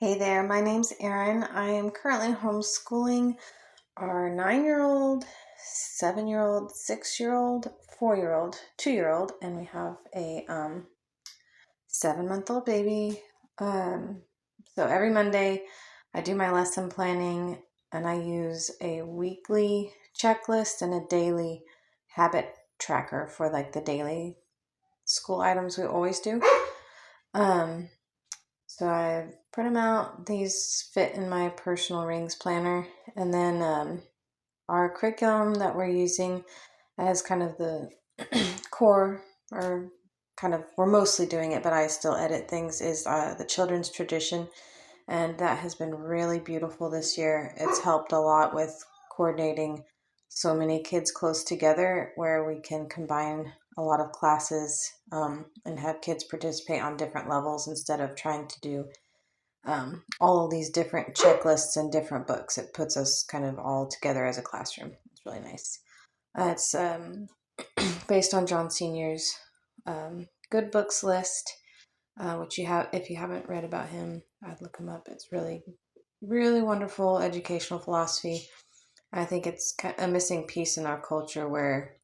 Hey there, my name's Erin. I am currently homeschooling our 9-year-old, 7-year-old, 6-year-old, 4-year-old, 2-year-old, and we have a 7-month-old baby. So every Monday I do my lesson planning and I use a weekly checklist and a daily habit tracker for like the daily school items we always do. So I print them out. These fit in my personal rings planner. And then our curriculum that we're using as kind of the core, or kind of, we're mostly doing it, but I still edit things, is the children's tradition. And that has been really beautiful this year. It's helped a lot with coordinating so many kids close together where we can combine a lot of classes and have kids participate on different levels instead of trying to do all of these different checklists and different books. It puts us kind of all together as a classroom. It's really nice. It's based on John Senior's good books list, which you have, if you haven't read about him, I'd look him up. It's really, really wonderful educational philosophy. I think it's a missing piece in our culture where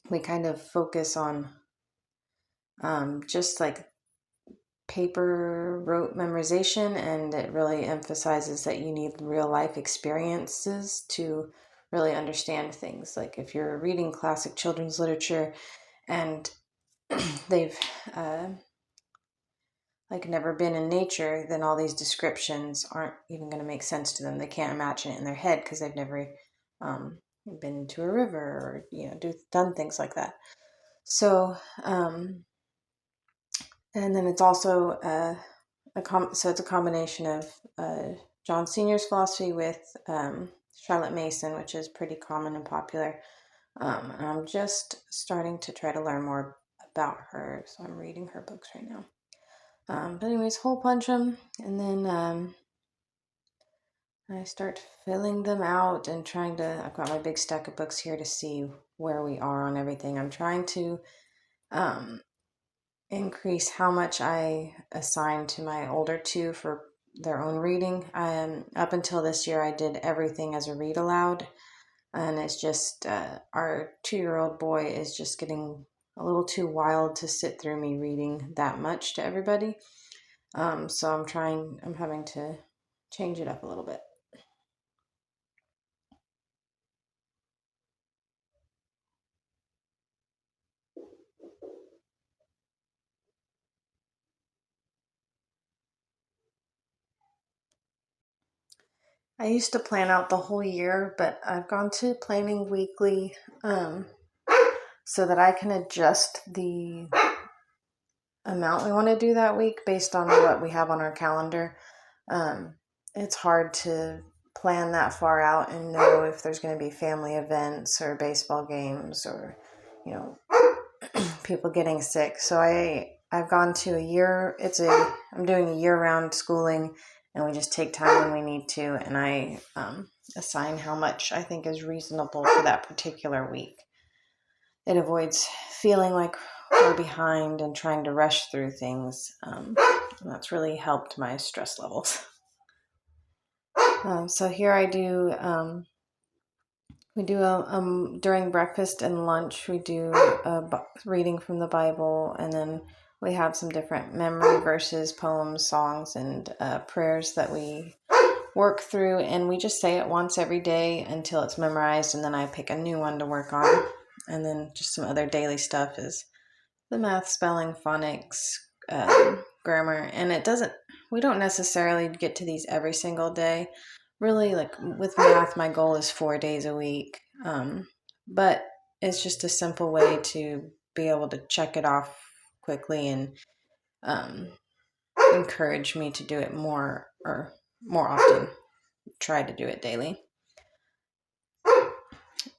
we kind of focus on just like paper rote memorization, and it really emphasizes that you need real life experiences to really understand things. Like if you're reading classic children's literature and they've like never been in nature, then all these descriptions aren't even going to make sense to them. They can't imagine it in their head because they've never been to a river or done things like that. So and then it's also so it's a combination of John Senior's philosophy with Charlotte Mason, which is pretty common and popular. And I'm just starting to try to learn more about her, so I'm reading her books right now. But anyways, hole punch them, and then I start filling them out and I've got my big stack of books here to see where we are on everything. I'm trying to increase how much I assign to my older two for their own reading. Up until this year, I did everything as a read aloud, and it's just our 2-year-old boy is just getting a little too wild to sit through me reading that much to everybody. So I'm having to change it up a little bit. I used to plan out the whole year, but I've gone to planning weekly so that I can adjust the amount we want to do that week based on what we have on our calendar. It's hard to plan that far out and know if there's going to be family events or baseball games or, people getting sick. So I've gone to I'm doing a year-round schooling, and we just take time when we need to, and I assign how much I think is reasonable for that particular week. It avoids feeling like we're behind and trying to rush through things. And that's really helped my stress levels. So here I do, we do during breakfast and lunch, we do a reading from the Bible, and then we have some different memory verses, poems, songs, and prayers that we work through, and we just say it once every day until it's memorized, and then I pick a new one to work on. And then just some other daily stuff is the math, spelling, phonics, grammar, and we don't necessarily get to these every single day. Really, like with math, my goal is 4 days a week, but it's just a simple way to be able to check it off quickly and encourage me to do it more often. Try to do it daily.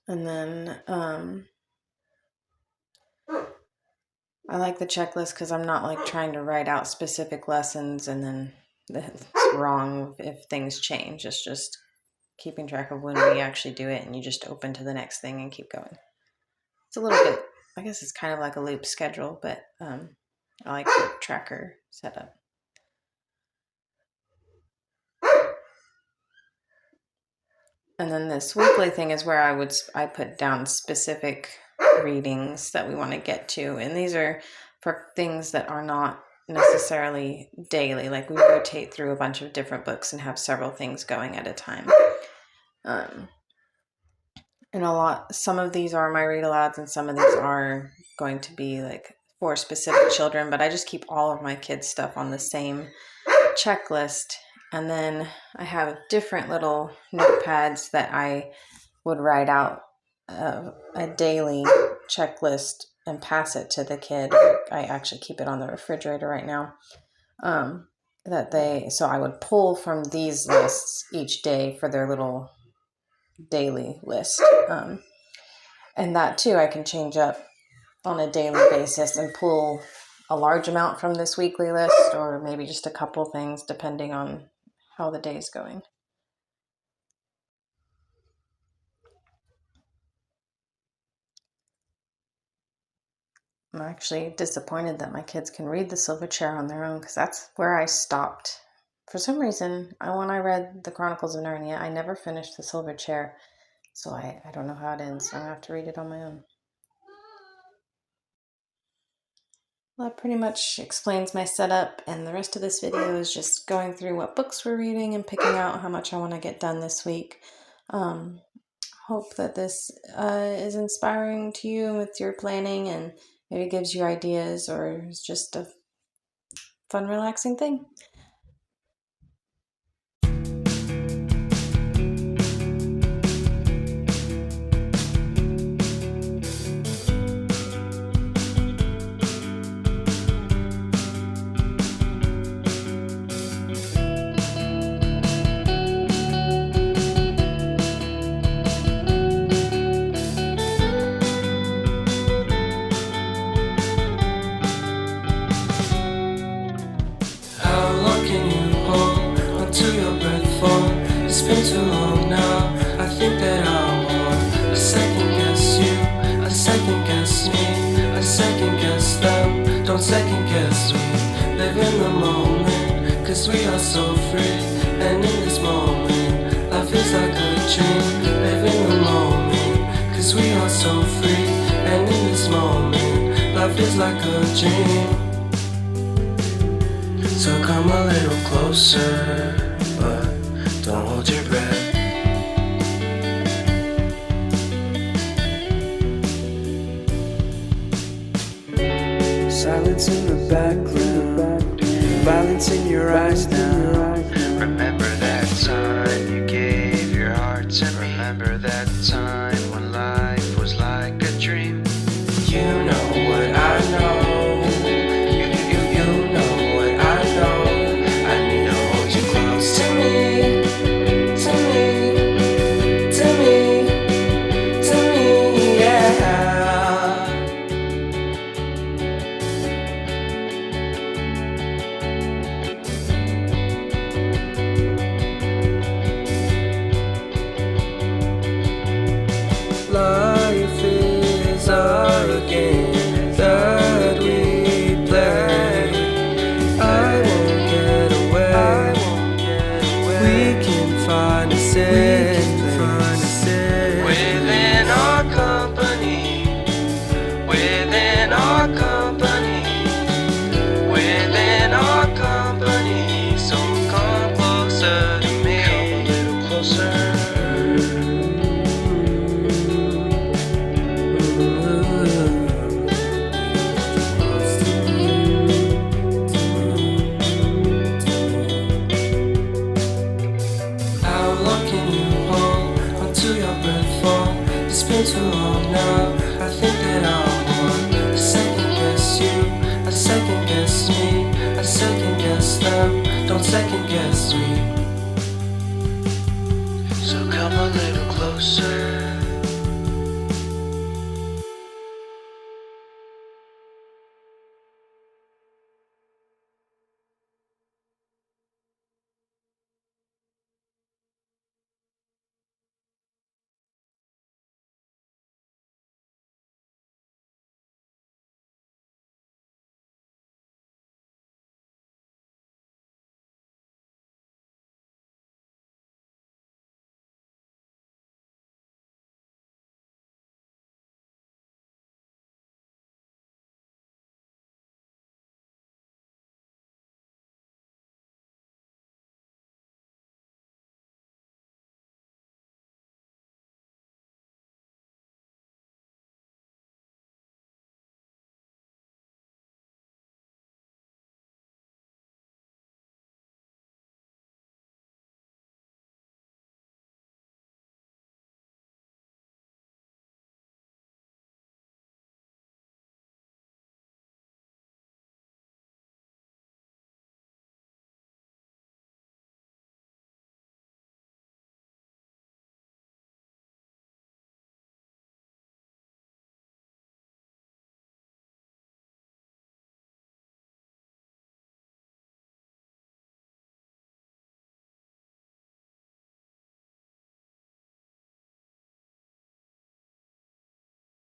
And then I like the checklist because I'm not like trying to write out specific lessons and then it's wrong if things change. It's just keeping track of when we actually do it, and you just open to the next thing and keep going. It's a little bit, I guess it's kind of like a loop schedule, but I like the tracker setup. And then this weekly thing is where I put down specific readings that we want to get to. And these are for things that are not necessarily daily. Like we rotate through a bunch of different books and have several things going at a time. And some of these are my read alouds and some of these are going to be like for specific children, but I just keep all of my kids' stuff on the same checklist. And then I have different little notepads that I would write out a daily checklist and pass it to the kid. I actually keep it on the refrigerator right now. So I would pull from these lists each day for their little daily list. And that too, I can change up on a daily basis and pull a large amount from this weekly list, or maybe just a couple things depending on how the day is going. I'm actually disappointed that my kids can read The Silver Chair on their own, because that's where I stopped. For some reason, when I read The Chronicles of Narnia, I never finished The Silver Chair, so I don't know how it ends. I'm going to have to read it on my own. Well, that pretty much explains my setup, and the rest of this video is just going through what books we're reading and picking out how much I want to get done this week. Hope that this is inspiring to you with your planning and maybe gives you ideas, or is just a fun, relaxing thing. It's been too long now. I think that I want a second guess you, a second guess me, a second guess them. Don't second guess me. Live in the moment, cause we are so free. And in this moment, life is like a dream. Live in the moment, cause we are so free. And in this moment, life is like a dream. So come a little closer, but don't hold your breath. Silence in the background, violence in your eyes now. Remember that time you gave your heart to me. Remember that time when life was like a dream. You know what I know. You know what I know. I need to hold you close to me. Life is a game that we play. I won't get away. We can find a safe place within our company. Within our company. Within our company. So come closer to me. Come a little closer. It's been too long now. I think that I want a second guess you, a second guess me, a second guess them. Don't second guess me.